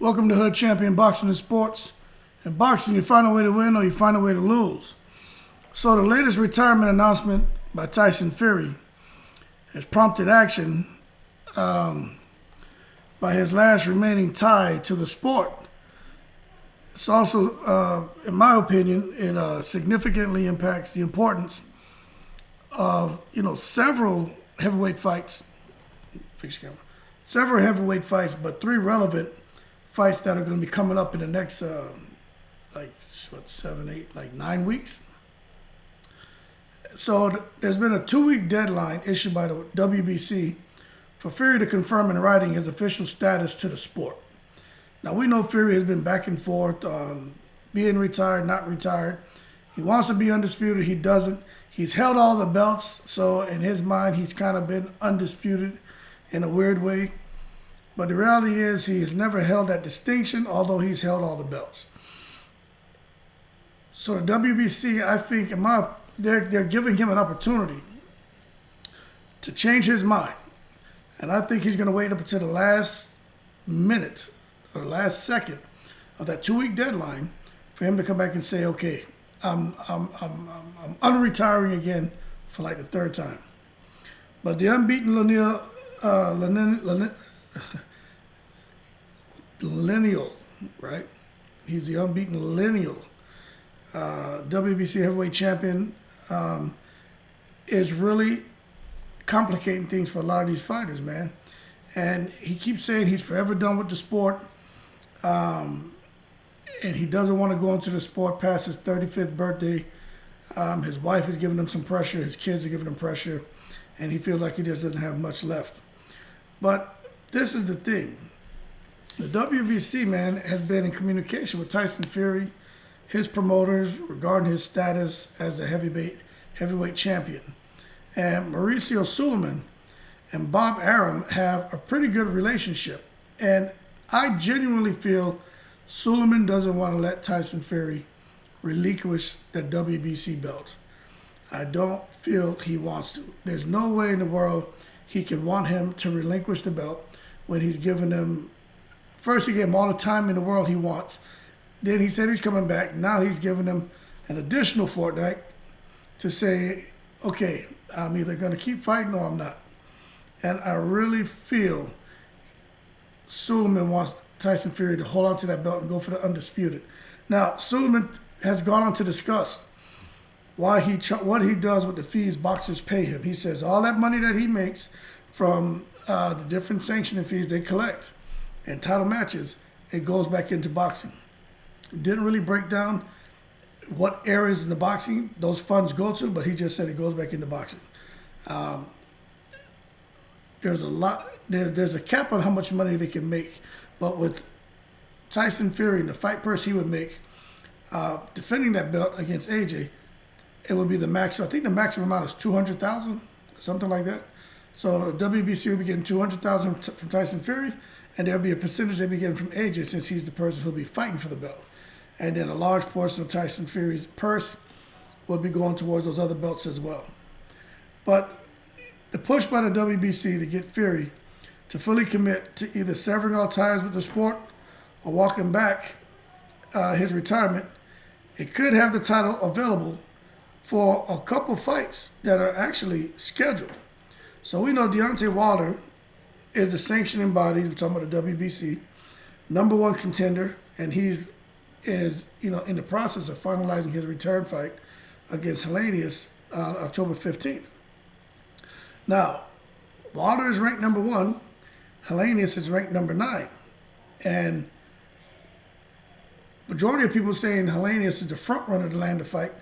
Welcome to Hood Champion Boxing and Sports. In boxing, you find a way to win or you find a way to lose. So the latest retirement announcement by Tyson Fury has prompted action by his last remaining tie to the sport. It's also, in my opinion, it significantly impacts the importance of, several heavyweight fights. Several heavyweight fights, but three relevant fights that are going to be coming up in the next, 9 weeks. So there's been a 2-week deadline issued by the WBC for Fury to confirm in writing his official status to the sport. Now, we know Fury has been back and forth on being retired, not retired. He wants to be undisputed. He doesn't. He's held all the belts, so in his mind, he's kind of been undisputed in a weird way. But the reality is he has never held that distinction, although he's held all the belts. So the WBC, I think, they're giving him an opportunity to change his mind. And I think he's going to wait up until the last minute or the last second of that 2-week deadline for him to come back and say, okay, I'm unretiring again for like the third time. But the unbeaten lineal, right? He's the unbeaten lineal WBC heavyweight champion. Is really complicating things for a lot of these fighters, man. And he keeps saying he's forever done with the sport. And he doesn't want to go into the sport past his 35th birthday. His wife is giving him some pressure. His kids are giving him pressure. And he feels like he just doesn't have much left. But this is the thing. The WBC, man, has been in communication with Tyson Fury, his promoters, regarding his status as a heavyweight champion. And Mauricio Suleiman and Bob Arum have a pretty good relationship. And I genuinely feel Suleiman doesn't want to let Tyson Fury relinquish the WBC belt. I don't feel he wants to. There's no way in the world he can want him to relinquish the belt when he's given him, first he gave him all the time in the world he wants. Then he said he's coming back. Now he's giving him an additional fortnight to say, okay, I'm either going to keep fighting or I'm not. And I really feel Suleiman wants Tyson Fury to hold on to that belt and go for the undisputed. Now, Suleiman has gone on to discuss what he does with the fees boxers pay him. He says all that money that he makes from the different sanctioning fees they collect and title matches, it goes back into boxing. Didn't really break down what areas in the boxing those funds go to, but he just said it goes back into boxing. There's a cap on how much money they can make, but with Tyson Fury and the fight purse he would make defending that belt against AJ, it would be the max. I think the maximum amount is $200,000, something like that. So the WBC will be getting $200,000 from Tyson Fury, and there'll be a percentage they'll be getting from AJ since he's the person who'll be fighting for the belt. And then a large portion of Tyson Fury's purse will be going towards those other belts as well. But the push by the WBC to get Fury to fully commit to either severing all ties with the sport or walking back his retirement, it could have the title available for a couple fights that are actually scheduled. So we know Deontay Wilder is a sanctioning body, we're talking about the WBC, #1 contender, and he is, in the process of finalizing his return fight against Helenius on October 15th. Now, Wilder is ranked #1, Helenius is ranked #9, and majority of people saying Helenius is the front runner to land the fight,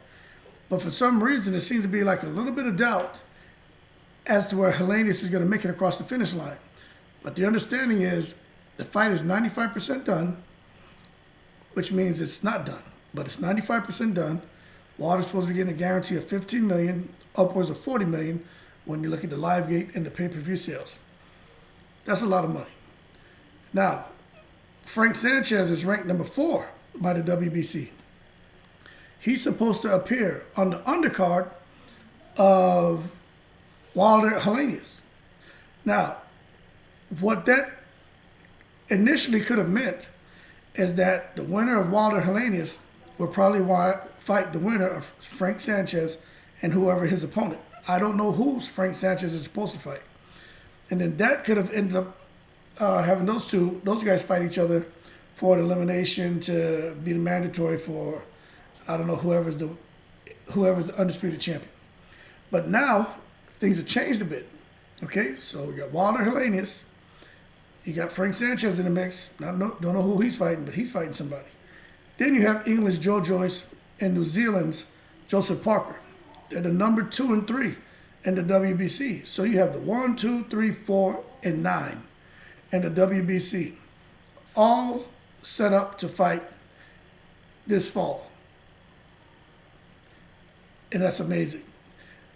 but for some reason, it seems to be like a little bit of doubt as to where Helenius is going to make it across the finish line. But the understanding is the fight is 95% done, which means it's not done, but it's 95% done. Wilder's supposed to be getting a guarantee of $15 million, upwards of $40 million when you look at the live gate and the pay-per-view sales. That's a lot of money. Now, Frank Sanchez is ranked #4 by the WBC. He's supposed to appear on the undercard of Wilder Helenius. Now, what that initially could have meant is that the winner of Wilder Helenius will probably fight the winner of Frank Sanchez and whoever his opponent. I don't know who Frank Sanchez is supposed to fight. And then that could have ended up having those guys fight each other for an elimination to be the mandatory for, I don't know, whoever's the undisputed champion. But now things have changed a bit. Okay, so we got Wilder Helenius. You got Frank Sanchez in the mix. Don't know who he's fighting, but he's fighting somebody. Then you have England's Joyce and New Zealand's Joseph Parker. They're the number 2 and 3 in the WBC. So you have the 1, 2, 3, 4, and 9 in the WBC, all set up to fight this fall. And that's amazing.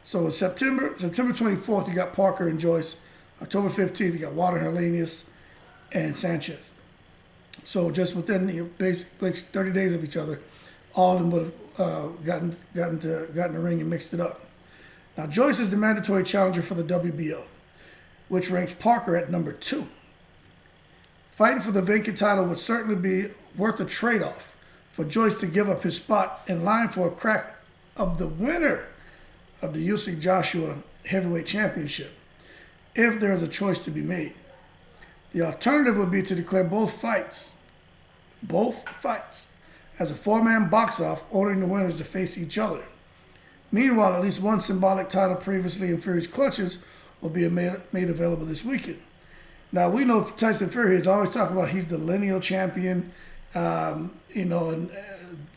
So in September 24th, you got Parker and Joyce. October 15th, you got Wilder Helenius and Sanchez. So just within basically 30 days of each other, all of them would have gotten in the ring and mixed it up. Now Joyce is the mandatory challenger for the WBO, which ranks Parker at number 2. Fighting for the vacant title would certainly be worth a trade-off for Joyce to give up his spot in line for a crack of the winner of the Usyk Joshua Heavyweight Championship, if there is a choice to be made. The alternative would be to declare both fights, as a 4-man box-off, ordering the winners to face each other. Meanwhile, at least one symbolic title previously in Fury's clutches will be made available this weekend. Now, we know Tyson Fury has always talked about he's the lineal champion, and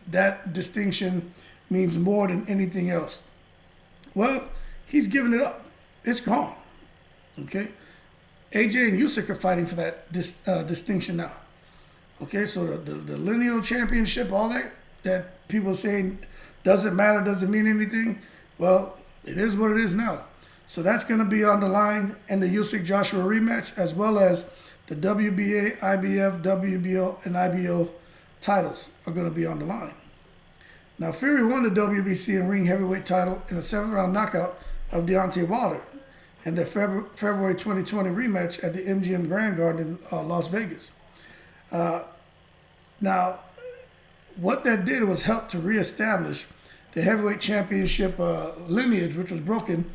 that distinction means more than anything else. Well, he's given it up. It's gone. Okay? AJ and Usyk are fighting for that distinction now. Okay, so the lineal championship, all that people are saying doesn't matter, doesn't mean anything. Well, it is what it is now. So that's going to be on the line in the Usyk Joshua rematch, as well as the WBA, IBF, WBO, and IBO titles are going to be on the line. Now, Fury won the WBC and ring heavyweight title in a 7th-round knockout of Deontay Wilder in the February 2020 rematch at the MGM Grand Garden in Las Vegas. Now, what that did was help to reestablish the heavyweight championship lineage, which was broken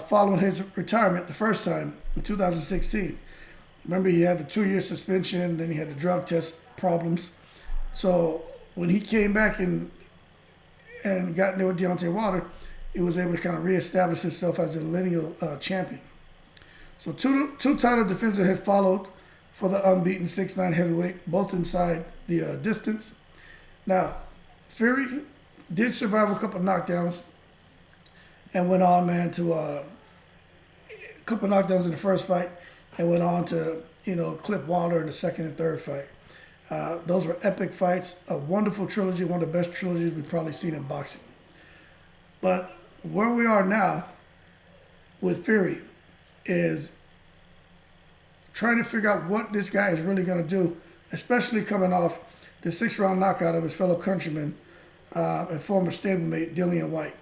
following his retirement the first time in 2016. Remember, he had the 2-year suspension, then he had the drug test problems. So when he came back and got in there with Deontay Wilder, he was able to kind of reestablish himself as a lineal champion. So two title defenses have followed for the unbeaten 6'9" heavyweight, both inside the distance. Now, Fury did survive a couple knockdowns and went on, to a couple knockdowns in the first fight and went on to, clip Wilder in the second and third fight. Those were epic fights, a wonderful trilogy, one of the best trilogies we've probably seen in boxing. But where we are now with Fury is trying to figure out what this guy is really going to do, especially coming off the 6th-round knockout of his fellow countryman and former stablemate Dillian White,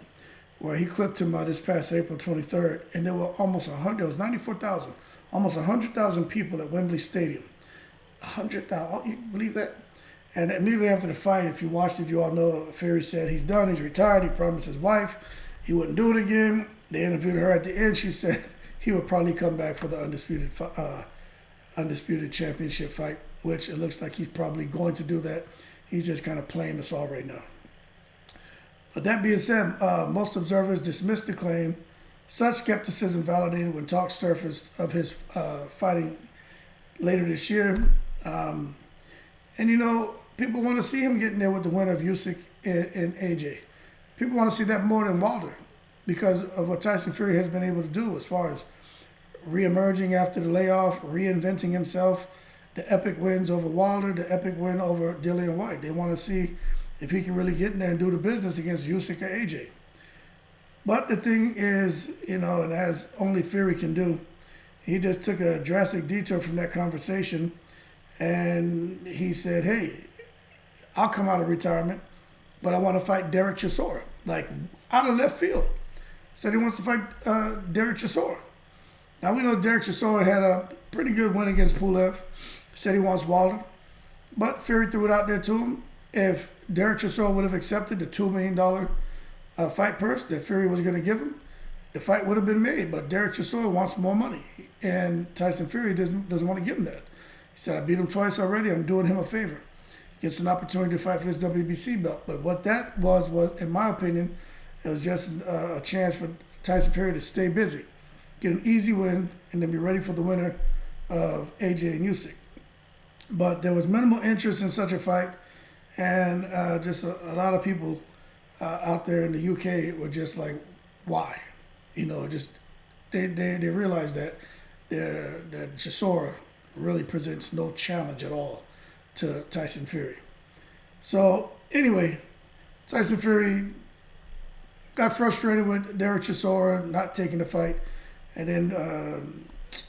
where he clipped him this past April 23rd, and there were almost 100, there was 94,000, almost 100,000 people at Wembley Stadium. 100,000, oh, you believe that? And immediately after the fight, if you watched it, you all know Fury said he's done, he's retired, he promised his wife he wouldn't do it again. They interviewed her at the end. She said he would probably come back for the undisputed championship fight, which it looks like he's probably going to do that. He's just kind of playing us all right now. But that being said, most observers dismissed the claim. Such skepticism validated when talks surfaced of his fighting later this year. And people want to see him getting there with the winner of Usyk and AJ. People want to see that more than Wilder because of what Tyson Fury has been able to do as far as re-emerging after the layoff, reinventing himself, the epic wins over Wilder, the epic win over Dillian White. They want to see if he can really get in there and do the business against Usyk or AJ. But the thing is, and as only Fury can do, he just took a drastic detour from that conversation and he said, hey, I'll come out of retirement, but I want to fight Derek Chisora. Like, out of left field. Said he wants to fight Derek Chisora. Now, we know Derek Chisora had a pretty good win against Pulev. Said he wants Wilder. But Fury threw it out there to him. If Derek Chisora would have accepted the $2 million fight purse that Fury was going to give him, the fight would have been made. But Derek Chisora wants more money, and Tyson Fury doesn't want to give him that. He said, I beat him twice already. I'm doing him a favor. He gets an opportunity to fight for this WBC belt. But what that was, in my opinion, it was just a chance for Tyson Fury to stay busy, get an easy win, and then be ready for the winner of AJ and Usyk. But there was minimal interest in such a fight, and just a lot of people out there in the UK were just like, why? You know, just they realized that Chisora really presents no challenge at all to Tyson Fury. So anyway, Tyson Fury got frustrated with Derek Chisora not taking the fight, and then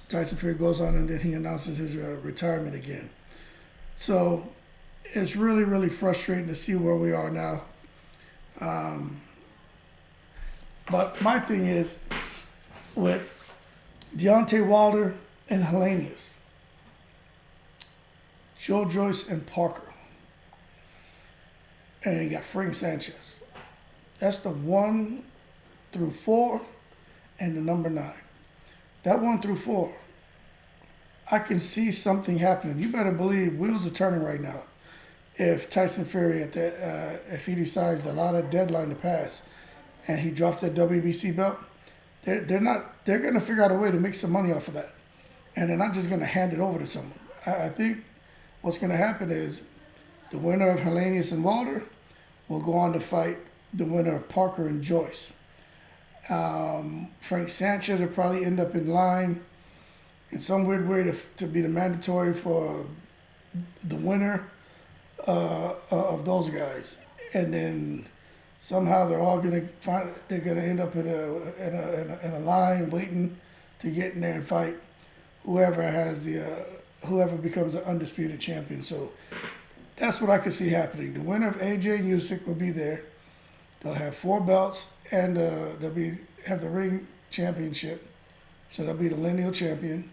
Tyson Fury goes on and then he announces his retirement again. So it's really, really frustrating to see where we are now. But my thing is with Deontay Wilder and Helenius, Joyce and Parker, and then you got Frank Sanchez. That's the 1 through 4 and the number 9. That 1 through 4, I can see something happening. You better believe wheels are turning right now. If Tyson Fury, if he decides to allow that deadline to pass and he drops that WBC belt, they're going to figure out a way to make some money off of that. And they're not just going to hand it over to someone. I think what's going to happen is the winner of Helenius and Wilder will go on to fight the winner of Parker and Joyce. Frank Sanchez will probably end up in line in some weird way to be the mandatory for the winner of those guys, and then somehow they're all gonna end up in a line waiting to get in there and fight whoever becomes an undisputed champion. So that's what I could see happening. The winner of AJ and Usyk will be there. They'll have 4 belts, and they'll have the ring championship. So they'll be the lineal champion.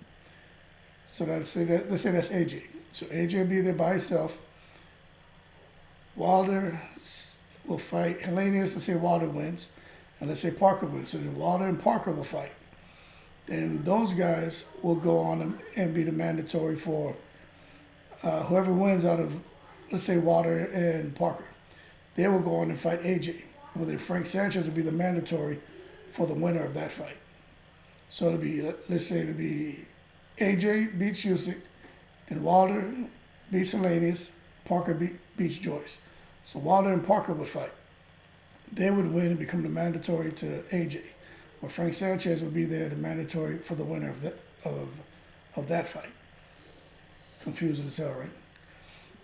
So let's say that's AJ. So AJ will be there by himself. Wilder will fight Helenius. Let's say Wilder wins, and let's say Parker wins. So then Wilder and Parker will fight. Then those guys will go on and be the mandatory for whoever wins out of, let's say, Wilder and Parker. They will go on and fight AJ. Well, then Frank Sanchez will be the mandatory for the winner of that fight. So it'll be, let's say it'll be AJ beats Usyk, then Wilder beats Helenius, Parker beats Joyce. So Wilder and Parker would fight. They would win and become the mandatory to AJ. Well, Frank Sanchez would be there, the mandatory for the winner of that fight. Confusing as hell, right?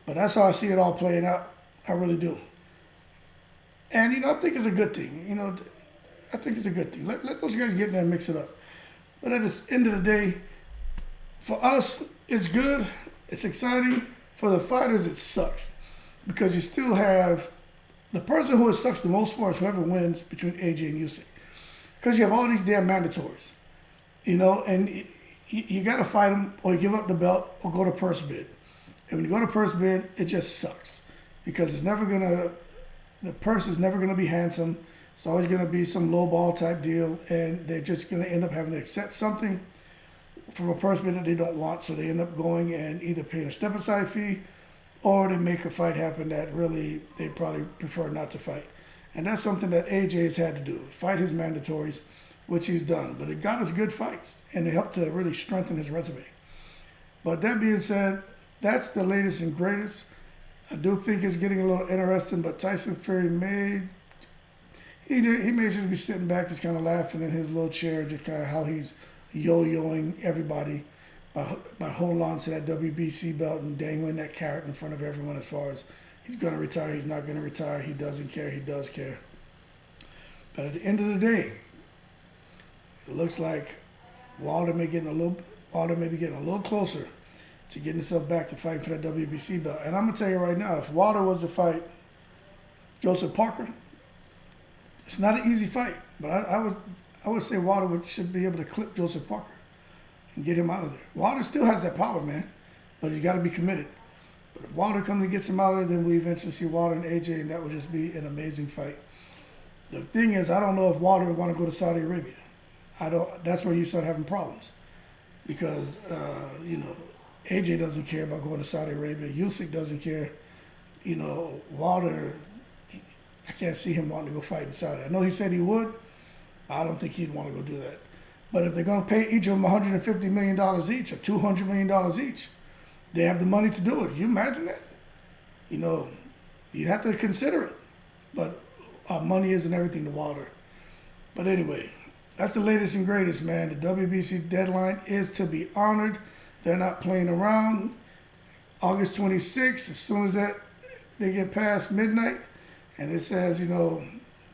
But that's how I see it all playing out. I really do. And, I think it's a good thing. I think it's a good thing. Let those guys get in there and mix it up. But at the end of the day, for us, it's good. It's exciting. For the fighters, it sucks. Because you still have the person who it sucks the most for is whoever wins between AJ and Usyk. Because you have all these damn mandatories. And you got to fight them or you give up the belt or go to purse bid. And when you go to purse bid, it just sucks. Because the purse is never going to be handsome. It's always going to be some lowball type deal. And they're just going to end up having to accept something from a purse bid that they don't want. So they end up going and either paying a step aside fee or they make a fight happen that really they probably prefer not to fight. And that's something that AJ has had to do, fight his mandatories, which he's done. But it got us good fights, and it helped to really strengthen his resume. But that being said, that's the latest and greatest. I do think it's getting a little interesting, but Tyson Fury may just be sitting back just kind of laughing in his little chair, just kind of how he's yo-yoing everybody by holding on to that WBC belt and dangling that carrot in front of everyone as far as he's going to retire, he's not going to retire, he doesn't care, he does care. But at the end of the day, it looks like Wilder may be getting a little closer to getting himself back to fighting for that WBC belt. And I'm going to tell you right now, if Wilder was to fight Joseph Parker, it's not an easy fight. But I would say Wilder should be able to clip Joseph Parker and get him out of there. Wilder still has that power, man, but he's got to be committed. But if Wilder comes and gets him out of there, then we eventually see Wilder and AJ, and that would just be an amazing fight. The thing is, I don't know if Wilder would want to go to Saudi Arabia. I don't. That's where you start having problems, because AJ doesn't care about going to Saudi Arabia. Usyk doesn't care. Wilder, I can't see him wanting to go fight in Saudi. I know he said he would. I don't think he'd want to go do that. But if they're going to pay each of them $150 million each or $200 million each, they have the money to do it. Can you imagine that? You have to consider it. But money isn't everything to Wilder. But anyway, that's the latest and greatest, man. The WBC deadline is to be honored. They're not playing around. August 26th, as soon as they get past midnight, and it says,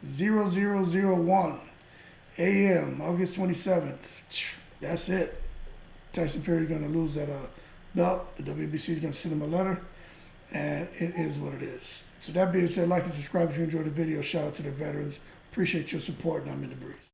0001 a.m., August 27th. That's it. Tyson Fury's going to lose that belt. The WBC is going to send him a letter, and it is what it is. So that being said, like and subscribe if you enjoyed the video. Shout out to the veterans. Appreciate your support, and I'm in the breeze.